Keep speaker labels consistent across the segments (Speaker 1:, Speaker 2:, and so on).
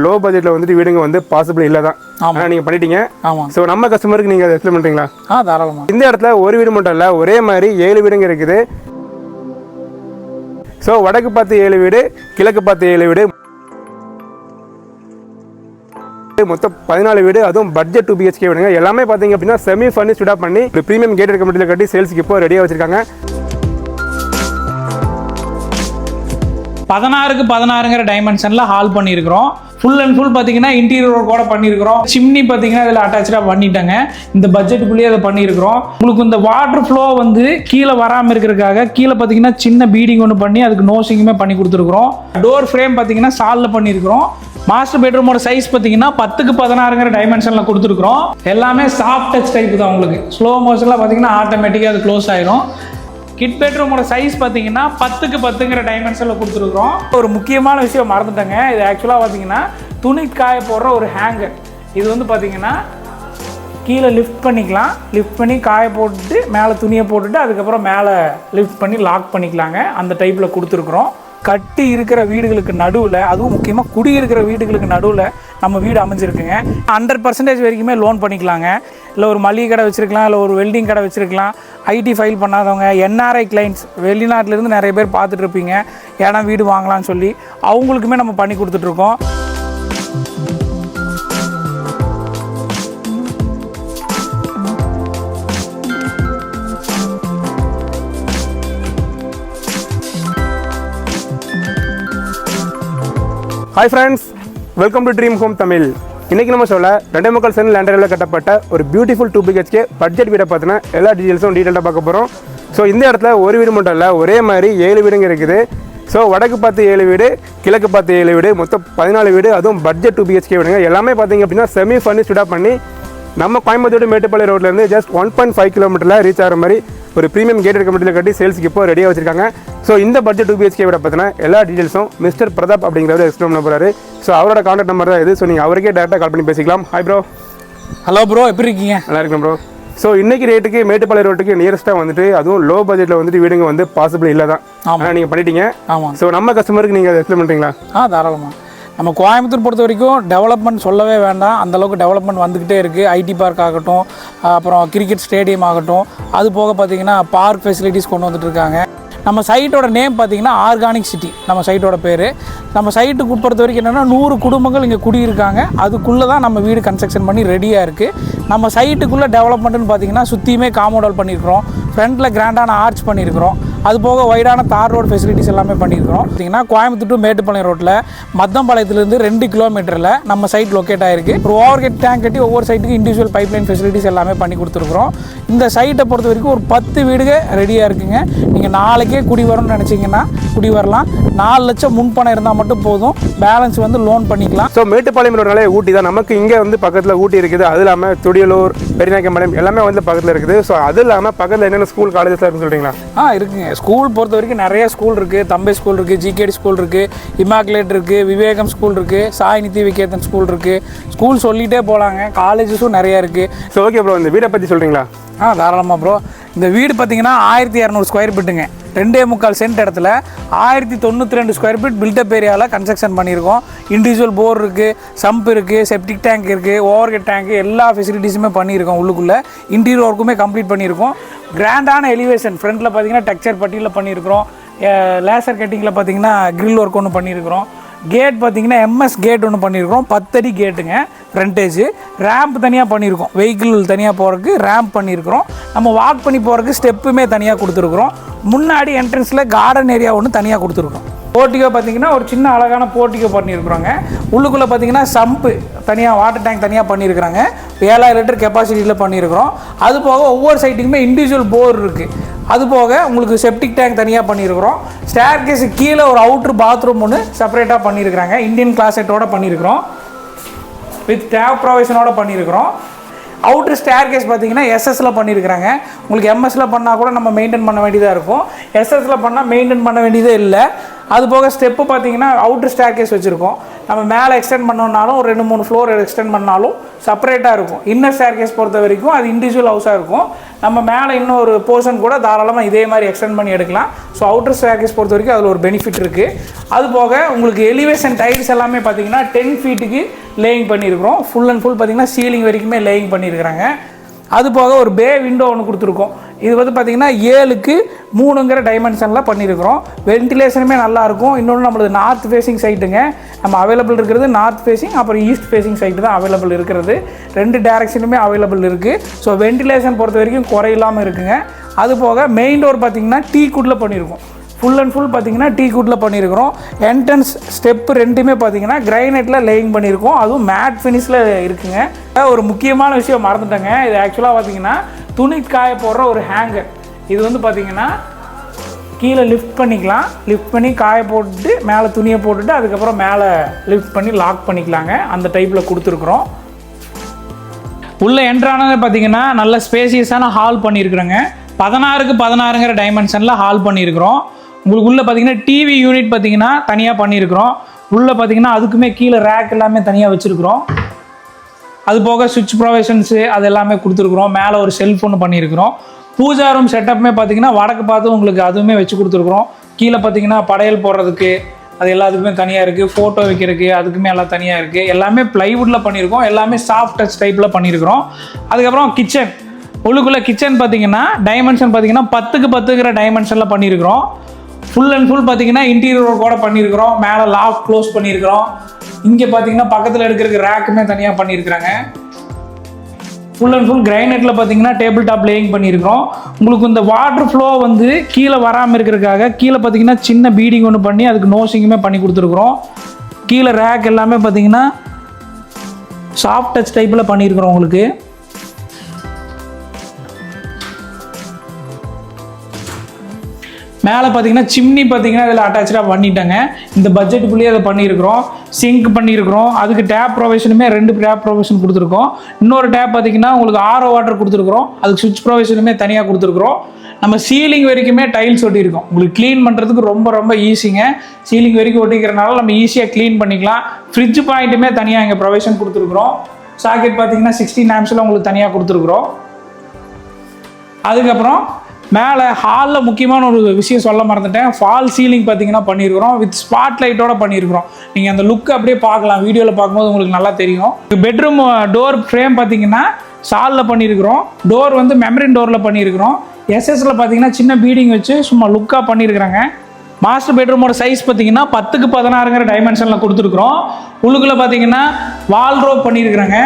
Speaker 1: Low பட்ஜெட்ல வந்துட்டு வீடுங்க வந்து பாசிபிள் இல்லை தான். ஆனால் நீங்கள் பண்ணிட்டீங்க.
Speaker 2: ஆமாம்.
Speaker 1: ஸோ நம்ம கஸ்டமருக்கு நீங்கள் அதை எக்ஸ்பிளைன் பண்ணுறீங்களா?
Speaker 2: தாராளமாக.
Speaker 1: இந்த இடத்துல ஒரு வீடு மட்டும் இல்லை, ஒரே மாதிரி 7 வீடுங்க இருக்குது. ஸோ வடக்கு பார்த்து 7 வீடு, கிழக்கு பார்த்து 7 வீடு, மொத்தம் 14 வீடு. அதுவும் பட்ஜெட் 2 BHK வீடுங்க. எல்லாமே பார்த்தீங்க அப்படின்னா செமி ஃபர்னிஷ்டாக பண்ணி ஒரு ப்ரீமியம் கேட்டட் கமிட்டியில் கட்டி சேல்ஸுக்கு இப்போ ரெடியாக வச்சிருக்காங்க.
Speaker 2: 16க்கு 16ங்கிற டைமென்ஷனில் ஹால் பண்ணியிருக்கிறோம். ஃபுல் அண்ட் ஃபுல் பார்த்தீங்கன்னா இன்டீரியர் ஒர்க் கூட பண்ணியிருக்கிறோம். சிம்னி பார்த்தீங்கன்னா இதில் அட்டாச்சாக பண்ணிட்டாங்க. இந்த பட்ஜெட்டுக்குள்ளேயே அதை பண்ணியிருக்கிறோம். உங்களுக்கு இந்த வாட்டர் ஃப்ளோ வந்து கீழே வராமல் இருக்கிறதுக்காக கீழே பார்த்தீங்கன்னா சின்ன பீடிங் ஒன்று பண்ணி அதுக்கு நோசிங்குமே பண்ணி கொடுத்துருக்குறோம். டோர் ஃப்ரேம் பார்த்தீங்கன்னா சாலில் பண்ணியிருக்கிறோம். மாஸ்டர் பெட்ரூமோட சைஸ் பார்த்தீங்கன்னா 10க்கு 16ங்கிற டைமென்ஷனில் கொடுத்துருக்குறோம். எல்லாமே சாஃப்ட் டச் டைப் தான். உங்களுக்கு ஸ்லோ மோஷனில் பார்த்தீங்கன்னா ஆட்டோமேட்டிக்காக அது க்ளோஸ் ஆயிரும். கிட் பெட்ரூமோட சைஸ் பார்த்தீங்கன்னா 10க்கு 10ங்கிற டைமென்ஷனில் கொடுத்துருக்குறோம். ஒரு முக்கியமான விஷயம் மறந்துட்டேங்க. இது ஆக்சுவலாக பார்த்தீங்கன்னா துணி காய போடுற ஒரு ஹேங்கர். இது வந்து பார்த்தீங்கன்னா கீழே லிஃப்ட் பண்ணிக்கலாம். லிஃப்ட் பண்ணி காய போட்டுட்டு மேலே துணியை போட்டுட்டு அதுக்கப்புறம் மேலே லிஃப்ட் பண்ணி லாக் பண்ணிக்கலாங்க. அந்த டைப்பில் கொடுத்துருக்குறோம். கட்டி இருக்கிற வீடுகளுக்கு நடுவில், அதுவும் முக்கியமாக குடியிருக்கிற வீடுகளுக்கு நடுவில் நம்ம வீடு அமைஞ்சிருக்குங்க. 100% வரைக்குமே லோன் பண்ணிக்கலாங்க. இல்லை ஒரு மளிகை கடை வச்சுருக்கலாம், இல்லை ஒரு வெல்டிங் கடை வச்சுருக்கலாம். ஐடி ஃபைல் பண்ணாதவங்க, NRI கிளைண்ட்ஸ், வெளிநாட்டிலேருந்து நிறைய பேர் பார்த்துட்ருப்பீங்க, ஏன்னா வீடு வாங்கலாம்னு சொல்லி அவங்களுக்குமே நம்ம பண்ணி கொடுத்துட்ருக்கோம்.
Speaker 1: Hi friends, welcome to dream home Tamil. இன்றைக்கி நம்ம சொல்ல 2.25 சென்ட் லேண்ட் ஏரியாவில் கட்டப்பட்ட ஒரு பியூட்டிஃபுல் 2 BHK பட்ஜெட் வீடை பார்த்தினா எல்லா டீட்டெயில்ஸும் டீட்டெயிலாக பார்க்க போகிறோம். ஸோ இந்த இடத்துல ஒரு வீடு மட்டும் இல்லை, ஒரே மாதிரி 7 வீடுங்க இருக்குது. ஸோ வடக்கு பார்த்து 7 வீடு, கிழக்கு பார்த்து 7 வீடு, மொத்தம் 14 வீடு. அதுவும் பட்ஜெட் 2 BHK வீடுங்க. எல்லாமே பார்த்தீங்க அப்படின்னா செமி ஃபர்னிஷ்டாக பண்ணி நம்ம கோயம்புத்தூர் மேட்டுப்பாளையம் ரோட்லேருந்து ஜஸ்ட் 1.5 கிலோமீட்டரில் ரீச் ஆகிற மாதிரி ஒரு ப்ரீமியம் கேட்டட் கமிட்டியில் கட்டி சேல்ஸுக்கு இப்போ ரெடியாக வச்சிருக்காங்க. ஸோ இந்த பட்ஜெட் 2 BHK விட பார்த்தீங்கன்னா எல்லா டீட்டெயில்ஸும் மிஸ்டர் பிரதாப் அப்படிங்கிறவர் எக்ஸ்பிளைன் பண்ண போகிறாரு. ஸோ அவரோட கான்டாக்ட் நம்பர் தான் இது. ஸோ நீங்கள் அவருக்கே டேரெக்டாக கால் பண்ணி பேசிக்கலாம். Hi bro.
Speaker 2: ஹலோ ப்ரோ, எப்படி இருக்கீங்க?
Speaker 1: நல்லா இருக்கேன் ப்ரோ. ஸோ இன்றைக்கி ரேட்டுக்கு மேட்டுப்பாளையம் ரோட்டுக்கு நியரஸ்ட்டாக வந்துட்டு அதுவும் லோ பட்ஜெட்டில் வந்துட்டு வீடுங்க வந்து பாசிபிள் இல்லை தான். ஆனால் நீங்கள் பண்ணிட்டீங்க.
Speaker 2: ஆமாம்.
Speaker 1: ஸோ நம்ம கஸ்டமருக்கு நீங்கள் அதை எக்ஸ்பிளைன் பண்ணுறீங்களா?
Speaker 2: தாராளமாக. நம்ம கோயம்புத்தூர் பொறுத்த வரைக்கும் டெவலப்மெண்ட் சொல்லவே வேண்டாம். அந்தளவுக்கு டெவலப்மெண்ட் வந்துக்கிட்டே இருக்குது. ஐடி பார்க் ஆகட்டும், அப்புறம் கிரிக்கெட் ஸ்டேடியம் ஆகட்டும், அது போக பார்த்திங்கன்னா பார்க் ஃபெசிலிட்டிஸ் கொண்டு வந்துட்டு இருக்காங்க. நம்ம சைட்டோட நேம் பார்த்திங்கன்னா ஆர்கானிக் சிட்டி நம்ம சைட்டோட பேர். நம்ம சைட்டுக்கு பொறுத்த வரைக்கும் என்னென்னா 100 குடும்பங்கள் இங்கே குடியிருக்காங்க. அதுக்குள்ளே தான் நம்ம வீடு கன்ஸ்ட்ரக்ஷன் பண்ணி ரெடியாக இருக்குது. நம்ம சைட்டுக்குள்ளே டெவலப்மெண்ட்டுன்னு பார்த்திங்கன்னா சுற்றியுமே காம்பவுண்ட் பண்ணியிருக்கிறோம். ஃப்ரண்ட்டில் கிராண்டான ஆர்ச் பண்ணியிருக்கிறோம். அது போக வைடான தார் ரோடு ஃபெசிலிட்டிஸ் எல்லாமே பண்ணியிருக்கிறோம். பார்த்திங்கன்னா கோயம்புத்தூர் டு மேட்டுப்பாளையம் ரோட்டில் மத்தம்பாளையத்துலேருந்து 2 கிலோமீட்டரில் நம்ம சைட் லொக்கேட் ஆகிருக்கு. ஒரு ஓவர் ஹெட் டேங்க் கட்டி ஒவ்வொரு சைட்டுக்கு இண்டிவிஜுவல் பைப்லைன் ஃபெசிலிட்டிஸ் எல்லாமே பண்ணி கொடுத்துருக்குறோம். இந்த சைட்டை பொறுத்த வரைக்கும் ஒரு 10 வீடுக ரெடியாக இருக்குங்க. நீங்கள் நாளைக்கே குடி வரணும்னு நினச்சிங்கன்னா குடி வரலாம். 4 லட்சம் முன்பணம் இருந்தால் மட்டும் போதும். பேலன்ஸ் வந்து லோன் பண்ணிக்கலாம்.
Speaker 1: ஸோ மேட்டுப்பாளையம் ரோட்னாலே ஊட்டி தான். நமக்கு இங்கே வந்து பக்கத்தில் ஊட்டி இருக்குது. அது இல்லாமல் துடியலூர், பெரியநாயக்கம்பாளையம் எல்லாமே வந்து பக்கத்தில் இருக்குது. ஸோ அது இல்லாமல் பக்கத்தில் என்னென்ன ஸ்கூல் காலேஜஸ் இருக்குன்னு சொல்கிறீங்களா?
Speaker 2: இருக்குங்க. ஸ்கூல் பொறுத்த வரைக்கும் நிறைய ஸ்கூல் இருக்குது. தம்பை ஸ்கூல் இருக்குது, GKD ஸ்கூல் இருக்குது, இமாக்குலேட் இருக்குது, விவேகம் ஸ்கூல் இருக்குது, சாய் நிதி விகேதன் ஸ்கூல் இருக்குது. ஸ்கூல் சொல்லிகிட்டே போகலாங்க. காலேஜஸும் நிறைய இருக்குது.
Speaker 1: ஸோ ஓகே ப்ரோ, இந்த வீடை பற்றி சொல்கிறீங்களா?
Speaker 2: தாராளமாக ப்ரோ. இந்த வீடு பார்த்தீங்கன்னா 1200 ஸ்கொயர் ஃபீட்டுங்க. 2.25 சென்ட் இடத்துல 1092 ஸ்கொயர் ஃபீட் பில்டப் ஏரியாவில் கன்ஸ்ட்ரக்ஷன் பண்ணியிருக்கோம். இண்டிவிஜுவல் போர் இருக்குது, சம்ப் இருக்குது, செப்டிக் டேங்க் இருக்குது, ஓவர் ஹெட் டேங்க், எல்லா ஃபெசிலிட்டிஸுமே பண்ணியிருக்கோம். உள்ளுக்குள்ளே இன்டீரியர் ஒர்க்குமே கம்ப்ளீட் பண்ணியிருக்கோம். கிராண்டான எலிவேஷன் ஃப்ரண்ட்டில் பார்த்தீங்கன்னா டெக்ஸ்சர் பட்டியில் பண்ணியிருக்கிறோம். லேசர் கட்டிங்கில் பார்த்தீங்கன்னா கிரில் ஒர்க் ஒன்று பண்ணியிருக்கிறோம். கேட் பார்த்தீங்கன்னா MS கேட் ஒன்று பண்ணியிருக்கிறோம். 10 அடி கேட்டுங்க ஃப்ரண்டேஜ். ரேம்ப் தனியாக பண்ணியிருக்கோம். வெஹிக்கிள் தனியாக போகிறதுக்கு ரேம்ப் பண்ணியிருக்கிறோம். நம்ம வாக் பண்ணி போகிறதுக்கு ஸ்டெப்புமே தனியாக கொடுத்துருக்குறோம். முன்னாடி என்ட்ரன்ஸில் கார்டன் ஏரியா ஒன்று தனியாக கொடுத்துருக்கோம். போர்ட்டிகோ பார்த்தீங்கன்னா ஒரு சின்ன அழகான போர்ட்டிகோ பண்ணியிருக்கிறோங்க. உள்ளுக்குள்ளே பார்த்தீங்கன்னா சம்பு தனியாக, வாட்டர் டேங்க் தனியாக பண்ணியிருக்கிறாங்க. 7000 லிட்டர் கெப்பாசிட்டியில் பண்ணியிருக்கிறோம். அது போக ஒவ்வொரு சைட்டுக்குமே இண்டிவிஜுவல் போர் இருக்குது. அது போக உங்களுக்கு செப்டிக் டேங்க் தனியாக பண்ணியிருக்கிறோம். ஸ்டேர் கேஸு கீழே ஒரு அவுட்ரு பாத்ரூம் ஒன்று செப்பரேட்டாக பண்ணியிருக்கிறாங்க. இந்தியன் கிளாசெட்டோட பண்ணியிருக்கிறோம். வித் டேப் ப்ரொவிஷனோட பண்ணியிருக்கிறோம். அவுட்ரு ஸ்டேர் கேஸ் பார்த்தீங்கன்னா SS பண்ணியிருக்கிறாங்க. உங்களுக்கு MS பண்ணால் கூட நம்ம மெயின்டைன் பண்ண வேண்டியதாக இருக்கும். SS பண்ணால் மெயின்டைன் பண்ண வேண்டியதே இல்லை. அது போக ஸ்டெப்பு பார்த்தீங்கன்னா அவுட்ரு ஸ்டேர் கேஸ் வச்சுருக்கோம். நம்ம மேலே எக்ஸ்டெண்ட் பண்ணோம்னாலும் ஒரு 2-3 ஃப்ளோர் எக்ஸ்டெண்ட் பண்ணாலும் செப்பரேட்டாக இருக்கும். இன்னர் ஸ்டேர் கேஸ் பொறுத்த வரைக்கும் அது இண்டிவிஜுவல் ஹவுஸாக இருக்கும். நம்ம மேலே இன்னொரு போர்ஷன் கூட தாராளமாக இதே மாதிரி எக்ஸ்டெண்ட் பண்ணி எடுக்கலாம். ஸோ அவுட்டர் ஸ்டேர்கேஸ் பொறுத்த வரைக்கும் அதில் ஒரு பெனிஃபிட் இருக்குது. அது போக உங்களுக்கு எலிவேஷன் டைல்ஸ் எல்லாமே பார்த்தீங்கன்னா 10 ஃபீட்டுக்கு லேயிங் பண்ணியிருக்கிறோம். ஃபுல் அண்ட் ஃபுல் பார்த்தீங்கன்னா சீலிங் வரைக்குமே லேயிங் பண்ணியிருக்கிறாங்க. அது போக ஒரு பே விண்டோ ஒன்று கொடுத்துருக்கோம். இது வந்து பார்த்திங்கன்னா 7க்கு 3ங்கிற டைமென்ஷனில் பண்ணியிருக்கிறோம். வென்டிலேஷனுமே நல்லாயிருக்கும். இன்னொன்று நம்மளது நார்த் ஃபேஸிங் சைட்டுங்க. நம்ம அவைலபிள் இருக்கிறது நார்த் ஃபேஸிங் அப்புறம் ஈஸ்ட் ஃபேஸிங் சைட்டு தான் அவைலபிள் இருக்கிறது. 2 டேரக்ஷனுமே அவைலபிள் இருக்குது. ஸோ வென்டிலேஷன் பொறுத்த வரைக்கும் குறையில்லாமல் இருக்குங்க. அது போக மெயின் டோர் பார்த்திங்கன்னா டீக்குட்டில் பண்ணியிருக்கோம். ஃபுல் அண்ட் ஃபுல் பார்த்திங்கன்னா டீக்குட்டில் பண்ணியிருக்கிறோம். என்ட்ரன்ஸ் ஸ்டெப்பு 2மே பார்த்திங்கன்னா கிரைனைட்டில் லேயிங் பண்ணியிருக்கோம். அதுவும் மேட் ஃபினிஷில் இருக்குங்க. ஒரு முக்கியமான விஷயம் மறந்துட்டேங்க. இது ஆக்சுவலாக பார்த்திங்கன்னா துணி காய போடுற ஒரு ஹேங்கர். இது வந்து பார்த்திங்கன்னா கீழே லிஃப்ட் பண்ணிக்கலாம். லிஃப்ட் பண்ணி காய போட்டுட்டு மேலே துணியை போட்டுட்டு அதுக்கப்புறம் மேலே லிஃப்ட் பண்ணி லாக் பண்ணிக்கலாங்க. அந்த டைப்பில் கொடுத்துருக்குறோம். உள்ளே என்ட்ரானது பார்த்திங்கன்னா நல்ல ஸ்பேசியஸான ஹால் பண்ணியிருக்கிறோங்க. 16க்கு 16ங்கிற டைமென்ஷனில் ஹால் பண்ணியிருக்கிறோம். உங்களுக்கு உள்ளே பார்த்தீங்கன்னா டிவி யூனிட் பார்த்தீங்கன்னா தனியாக பண்ணியிருக்கிறோம். உள்ளே பார்த்தீங்கன்னா அதுக்குமே கீழே ரேக் எல்லாமே தனியாக வச்சுருக்குறோம். அது போக சுவிட்ச் ப்ரொவிஷன்ஸு அது எல்லாமே கொடுத்துருக்குறோம். மேலே ஒரு செல்ஃப் ஒன்று பண்ணியிருக்கிறோம். பூஜா ரூம் செட்டப்புமே பார்த்தீங்கன்னா வடக்கு பார்த்து உங்களுக்கு அதுவுமே வச்சு கொடுத்துருக்குறோம். கீழே பார்த்தீங்கன்னா படையல் போடுறதுக்கு அது எல்லாத்துக்குமே தனியாக இருக்குது. ஃபோட்டோ வைக்கிறதுக்கு அதுக்குமே எல்லாம் தனியாக இருக்குது. எல்லாமே ப்ளைவுட்டில் பண்ணியிருக்கோம். எல்லாமே சாஃப்ட் டச் டைப்பில் பண்ணியிருக்கிறோம். அதுக்கப்புறம் கிச்சன் உள்ளுக்குள்ளே கிச்சன் பார்த்தீங்கன்னா டைமென்ஷன் பார்த்தீங்கன்னா 10க்கு 10ங்கிற டைமென்ஷனில் பண்ணியிருக்கிறோம். ஃபுல் அண்ட் ஃபுல் பார்த்தீங்கன்னா இன்டீரியர் கூட பண்ணியிருக்கிறோம். மேலே லாக் க்ளோஸ் பண்ணியிருக்கிறோம். இங்கே பார்த்தீங்கன்னா பக்கத்தில் எடுக்கிறதுக்கு ரேக்குமே தனியாக பண்ணியிருக்கிறாங்க. ஃபுல் அண்ட் ஃபுல் கிரைனைட்டில் பார்த்தீங்கன்னா டேபிள் டாப் லேயிங் பண்ணியிருக்கிறோம். உங்களுக்கு இந்த வாட்டர் ஃப்ளோ வந்து கீழே வராமல் இருக்கிறதுக்காக கீழே பார்த்தீங்கன்னா சின்ன பீடிங் ஒன்று பண்ணி அதுக்கு நோசிங்குமே பண்ணி கொடுத்துருக்குறோம். கீழே ரேக் எல்லாமே பார்த்தீங்கன்னா சாஃப்ட் டச் டைப்பில் பண்ணியிருக்கிறோம். உங்களுக்கு மேலே பார்த்தீங்கன்னா சிம்னி பார்த்தீங்கன்னா இதில் அட்டாச்சாக பண்ணிட்டாங்க. இந்த பட்ஜெட்டுக்குள்ளேயே அதை பண்ணியிருக்கிறோம். சிங்க் பண்ணியிருக்கிறோம். அதுக்கு டேப் ப்ரொவிஷனுமே 2 டேப் ப்ரொவிஷன் கொடுத்துருக்கோம். இன்னொரு டேப் பார்த்தீங்கன்னா உங்களுக்கு ஆரோ வாட்டர் கொடுத்துருக்குறோம். அதுக்கு சுவிட்ச் ப்ரொவிஷனுமே தனியாக கொடுத்துருக்குறோம். நம்ம சீலிங் வரைக்குமே டைல்ஸ் ஒட்டியிருக்கோம். உங்களுக்கு க்ளீன் பண்ணுறதுக்கு ரொம்ப ரொம்ப ஈஸிங்க. சீலிங் வரைக்கும் ஒட்டிக்கிறனால நம்ம ஈஸியாக க்ளீன் பண்ணிக்கலாம். ஃப்ரிட்ஜ் பாயிண்ட்டுமே தனியாக இங்கே ப்ரொவிஷன் கொடுத்துருக்குறோம். சாக்கெட் பார்த்தீங்கன்னா 16 ஆம்ஸில் உங்களுக்கு தனியாக கொடுத்துருக்குறோம். அதுக்கப்புறம் மேலே ஹாலில் முக்கியமான ஒரு விஷயம் சொல்ல மறந்துட்டேன். ஃபால் சீலிங் பார்த்தீங்கன்னா பண்ணியிருக்கிறோம். வித் ஸ்பாட் லைட்டோட பண்ணியிருக்கிறோம். நீங்கள் அந்த லுக் அப்படியே பார்க்கலாம். வீடியோவில் பார்க்கும்போது உங்களுக்கு நல்லா தெரியும். பெட்ரூம் டோர் ஃப்ரேம் பார்த்தீங்கன்னா சாலில் பண்ணியிருக்கிறோம். டோர் வந்து மெமரின் டோரில் பண்ணியிருக்கிறோம். எஸ்எஸ்ல பார்த்தீங்கன்னா சின்ன பீடிங் வச்சு சும்மா லுக்காக பண்ணியிருக்கிறாங்க. மாஸ்டர் பெட்ரூமோட சைஸ் பார்த்தீங்கன்னா 10க்கு 16ங்கிற டைமென்ஷனில் கொடுத்துருக்குறோம். உள்ளுக்குள்ளே பார்த்தீங்கன்னா வால்ரோப் பண்ணியிருக்கிறாங்க.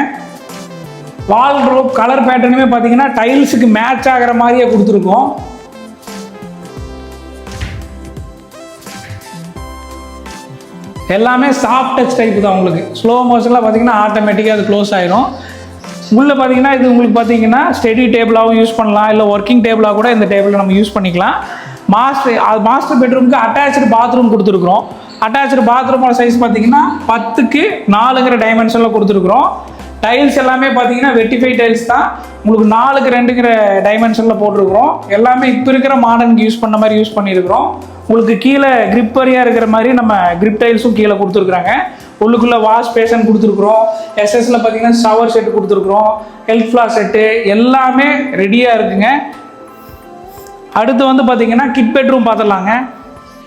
Speaker 2: வால்ரோப் கலர் பேட்டர்னுமே பார்த்தீங்கன்னா டைல்ஸுக்கு மேட்ச் ஆகிற மாதிரியே கொடுத்துருக்கோம். எல்லாமே சாஃப்ட் டச் டைப் தான். உங்களுக்கு ஸ்லோ மோஷனில் பார்த்தீங்கன்னா ஆட்டோமேட்டிக்காக அது க்ளோஸ் ஆயிரும். உள்ளே பார்த்தீங்கன்னா இது உங்களுக்கு பார்த்தீங்கன்னா ஸ்டடி டேபிளாகவும் யூஸ் பண்ணலாம். இல்லை ஒர்க்கிங் டேபிளாக கூட இந்த டேபிளை நம்ம யூஸ் பண்ணிக்கலாம். மாஸ்டர் பெட்ரூமுக்கு அட்டாச்சு பாத்ரூம் கொடுத்துருக்குறோம். அட்டாச்சு பாத்ரூமோட சைஸ் பார்த்தீங்கன்னா 10க்கு 4ங்கிற டைமென்ஷனில் கொடுத்துருக்குறோம். டைல்ஸ் எல்லாமே பார்த்தீங்கன்னா வெட்டிஃபை டைல்ஸ் தான். உங்களுக்கு 4க்கு 2ங்கிற டைமென்ஷனில் போட்டிருக்கிறோம். எல்லாமே இப்போ இருக்கிற மாடர்னுக்கு யூஸ் பண்ண மாதிரி யூஸ் பண்ணியிருக்கிறோம். உங்களுக்கு கீழே கிரிப்பரியாக இருக்கிற மாதிரி நம்ம கிரிப் டைல்ஸும் கீழே கொடுத்துருக்குறாங்க. உள்ளுக்குள்ளே வாஷ் பேஷன் கொடுத்துருக்குறோம். எஸ்எஸ்ல பார்த்தீங்கன்னா ஷவர் செட்டு கொடுத்துருக்குறோம். ஹெல்த் ஃப்ளார் செட்டு எல்லாமே ரெடியாக இருக்குங்க. அடுத்து வந்து பார்த்தீங்கன்னா கிட் பெட்ரூம் பார்த்துடலாங்க.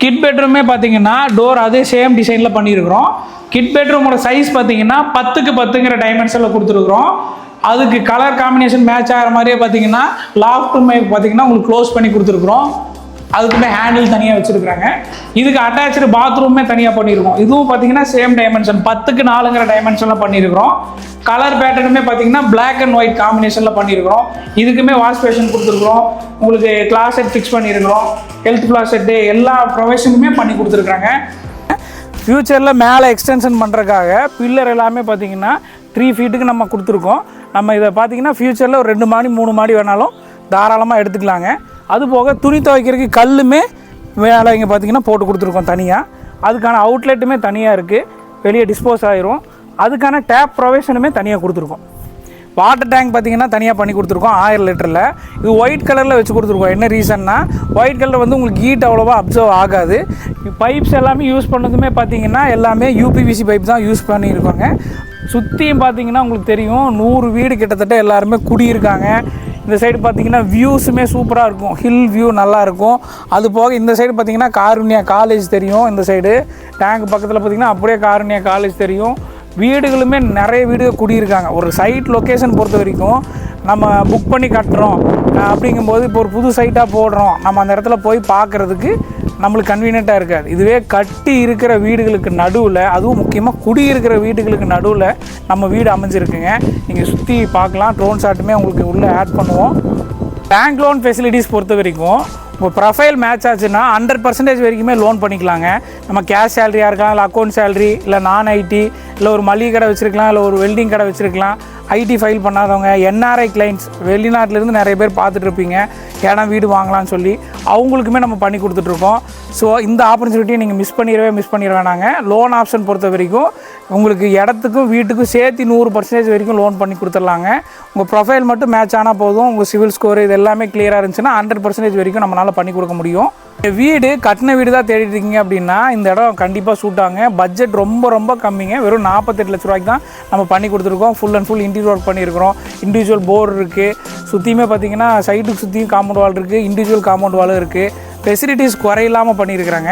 Speaker 2: கிட் பெட்ரூமே பார்த்தீங்கன்னா டோர் அதே சேம் டிசைனில் பண்ணியிருக்கிறோம். கிட் பெட்ரூமோட சைஸ் பார்த்தீங்கன்னா 10க்கு 10ங்கிற டைமென்ஷனில் கொடுத்துருக்குறோம். அதுக்கு கலர் காம்பினேஷன் மேட்ச் ஆகிற மாதிரியே பார்த்தீங்கன்னா லாஃப்ட்டுமே பார்த்தீங்கன்னா உங்களுக்கு க்ளோஸ் பண்ணி கொடுத்துருக்குறோம். அதுக்குமே ஹேண்டில் தனியாக வச்சுருக்குறாங்க. இதுக்கு அட்டாச்சு பாத்ரூமே தனியாக பண்ணியிருக்கோம். இதுவும் பார்த்தீங்கன்னா சேம் டைமென்ஷன் 10க்கு 4ங்கிற டைமென்ஷனில் பண்ணியிருக்கிறோம். கலர் பேட்டர்னுமே பார்த்தீங்கன்னா பிளாக் அண்ட் ஒயிட் காம்பினேஷனில் பண்ணியிருக்கிறோம். இதுக்குமே வாஷ் பேஷன் கொடுத்துருக்குறோம். உங்களுக்கு கிளாசெட் ஃபிக்ஸ் பண்ணியிருக்கிறோம். ஹெல்த் ஃப்ளார் செட்டு எல்லா ப்ரொவிஷனுமே பண்ணி கொடுத்துருக்குறாங்க. ஃப்யூச்சரில் மேலே எக்ஸ்டென்ஷன் பண்ணுறதுக்காக பில்லர் எல்லாமே பார்த்தீங்கன்னா 3 ஃபீட்டுக்கு நம்ம கொடுத்துருக்கோம். நம்ம இதை பார்த்தீங்கன்னா ஃப்யூச்சரில் ஒரு 2 மாடி 3 மாடி வேணாலும் தாராளமாக எடுத்துக்கலாங்க. அது போக துணி துவைக்கிறதுக்கு கல்லுமே மேலே இங்கே பார்த்தீங்கன்னா போட்டு கொடுத்துருக்கோம் தனியாக. அதுக்கான அவுட்லெட்டுமே தனியாக இருக்குது. வெளியே டிஸ்போஸ் ஆகிரும். அதுக்கான டேப் ப்ரொவிஷனுமே தனியாக கொடுத்துருக்கோம். வாட்டர் டேங்க் பார்த்தீங்கன்னா தனியாக பண்ணி கொடுத்துருக்கோம் 1000 லிட்டரில். இது ஒயிட் கலரில் வச்சு கொடுத்துருக்கோம். என்ன ரீசன்னா ஒயிட் கலர் வந்து உங்களுக்கு ஹீட் அவ்வளோவா அப்சர்வ் ஆகாது. பைப்ஸ் எல்லாமே யூஸ் பண்ணதுமே பார்த்தீங்கன்னா எல்லாமே யூபிவிசி பைப் தான் யூஸ் பண்ணியிருக்காங்க. சுற்றியும் பார்த்தீங்கன்னா உங்களுக்கு தெரியும் 100 வீடு கிட்டத்தட்ட எல்லாருமே குடியிருக்காங்க. இந்த சைடு பார்த்தீங்கன்னா வியூஸுமே சூப்பராக இருக்கும், ஹில் வியூ நல்லாயிருக்கும். அது போக இந்த சைடு பார்த்தீங்கன்னா காருண்யா காலேஜ் தெரியும். இந்த சைடு டேங்க் பக்கத்தில் பார்த்தீங்கன்னா அப்படியே காருண்யா காலேஜ் தெரியும். வீடுகளுமே நிறைய வீடு குடியிருக்காங்க. ஒரு சைட் லொக்கேஷன் பொறுத்த வரைக்கும் நம்ம புக் பண்ணி கட்டுறோம் அப்படிங்கும்போது இப்போ ஒரு புது சைட்டாக போடுறோம், நம்ம அந்த இடத்துல போய் பார்க்குறதுக்கு நம்மளுக்கு கன்வீனியண்ட்டாக இருக்காது. இதுவே கட்டி இருக்கிற வீடுகளுக்கு நடுவில், அதுவும் முக்கியமாக குடியிருக்கிற வீடுகளுக்கு நடுவில் நம்ம வீடு அமைஞ்சிருக்குங்க. நீங்கள் சுற்றி பார்க்கலாம், ட்ரோன் ஷாட்டுமே உங்களுக்கு உள்ளே ஆட் பண்ணுவோம். பேங்க் லோன் ஃபெசிலிட்டிஸ் பொறுத்த வரைக்கும் இப்போ ப்ரொஃபைல் மேட்ச் ஆச்சுன்னா 100% வரைக்குமே லோன் பண்ணிக்கலாங்க. நம்ம கேஷ் சேலரியாக இருக்கலாம், இல்லை அக்கௌண்ட் சேலரி, இல்லை நான் ஐடி, இல்லை ஒரு மளிகை கடை வச்சுருக்கலாம், இல்லை ஒரு வெல்டிங் கடை வச்சுருக்கலாம். ஐடி ஃபைல் பண்ணாதவங்க, என்ஆர்ஐ கிளைண்ட்ஸ், வெளிநாட்டிலேருந்து நிறைய பேர் பார்த்துட்ருப்பீங்க இடம் வீடு வாங்கலாம்னு சொல்லி, அவங்களுக்குமே நம்ம பண்ணி கொடுத்துட்ருக்கோம். ஸோ இந்த ஆப்பர்ச்சுனிட்டியை நீங்கள் மிஸ் பண்ணிட வேணாங்க. லோன் ஆப்ஷன் பொறுத்த வரைக்கும் உங்களுக்கு இடத்துக்கும் வீட்டுக்கும் சேர்த்து 100% வரைக்கும் லோன் பண்ணி கொடுத்துடலாங்க. உங்கள் ப்ரொஃபைல் மட்டும் மேட்ச் ஆனால் போதும், உங்கள் சிவில் ஸ்கோர் இது எல்லாமே கிளியராக இருந்துச்சுன்னா 100% வரைக்கும் நம்மளால் பண்ணி கொடுக்க முடியும். வீடு கட்டின வீடு தான் தேடிட்டு இருக்கீங்க அப்படின்னா இந்த இடம் கண்டிப்பாக சூட் ஆகுங்க. பட்ஜெட் ரொம்ப கம்மிங்க. வெறும் 48 லட்ச ரூபாய்க்கு தான் நம்ம பண்ணி கொடுத்துருக்கோம். Full and full interior work பண்ணியிருக்கிறோம். இண்டிவிஜுவல் போர் இருக்குது, சுற்றியுமே பார்த்தீங்கன்னா சைட்டுக்கு சுற்றியும் காம்பவுண்ட் வால் இருக்குது, இண்டிவிஜுவல் காம்பவுண்ட் வாலும் இருக்குது. ஃபெசிலிட்டிஸ் குறையில்லாமல் பண்ணியிருக்கிறாங்க.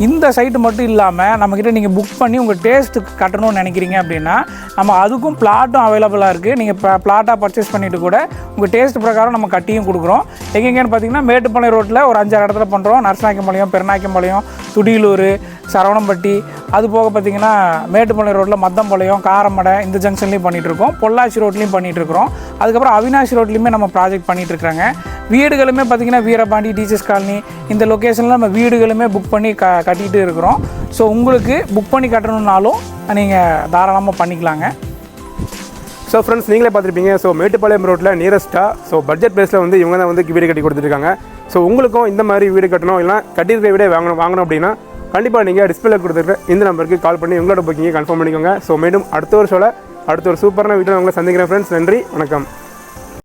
Speaker 2: இந்த சைட்டு மட்டும் இல்லாமல் நம்மக்கிட்ட நீங்கள் புக் பண்ணி உங்கள் டேஸ்ட்டுக்கு கட்டணும்னு நினைக்கிறீங்க அப்படின்னா நம்ம அதுக்கும் பிளாட்டும் அவைலபிளாக இருக்குது. நீங்கள் பிளாட்டாக பர்ச்சேஸ் பண்ணிவிட்டு கூட உங்கள் டேஸ்ட் பிரகாரம் நம்ம கட்டியும் கொடுக்குறோம். எங்கெங்கன்னு பார்த்தீங்கன்னா மேட்டுப்பாளையம் ரோட்டில் ஒரு 5-6 இடத்துல பண்ணுறோம். நரசநாயக்கம்பாளையம், பெருநாயக்கம்பாளையம், துடியலூர், சரவணம்பட்டி, அது போக பார்த்திங்கன்னா மேட்டுப்பாளையம் ரோட்டில் மத்தம்பாளையம், காரமடை இந்த ஜங்ஷன்லேயும் பண்ணிகிட்ருக்கோம். பொள்ளாச்சி ரோட்லேயும் பண்ணிகிட்ருக்குறோம். அதுக்கப்புறம் அவினாசி ரோட்லேயுமே நம்ம ப்ராஜெக்ட் பண்ணிகிட்ருக்குறாங்க. வீடுகளுமே பார்த்திங்கன்னா வீரபாண்டி, டீச்சர்ஸ் காலனி இந்த லொக்கேஷனில் நம்ம வீடுகளுமே புக் பண்ணி கட்டிகிட்டு இருக்கிறோம். ஸோ உங்களுக்கு புக் பண்ணி கட்டணுன்னாலும் நீங்கள் தாராளமாக பண்ணிக்கலாங்க.
Speaker 1: ஸோ ஃப்ரெண்ட்ஸ், நீங்களே பார்த்துருப்பீங்க. ஸோ மேட்டுப்பாளையம் ரோட்டில் நியரஸ்ட்டாக ஸோ பட்ஜெட் ப்ரைஸில் வந்து இவங்க தான் வந்து வீடு கட்டி கொடுத்துருக்காங்க. ஸோ உங்களுக்கும் இந்த மாதிரி வீடு கட்டணும், இல்லை கட்டியிருக்க வீடே வாங்கணும் அப்படின்னா கண்டிப்பாக நீங்கள் டிஸ்பிளே கொடுத்துருக்க இந்த நம்பருக்கு கால் பண்ணி உங்களோட புக்கிங்கை கன்ஃபார்ம் பண்ணிக்கோங்க. ஸோ மீண்டும் அடுத்த ஒரு சூப்பரான வீடியோ உங்களை சந்திக்கிறேன் ஃப்ரெண்ட்ஸ். நன்றி, வணக்கம்.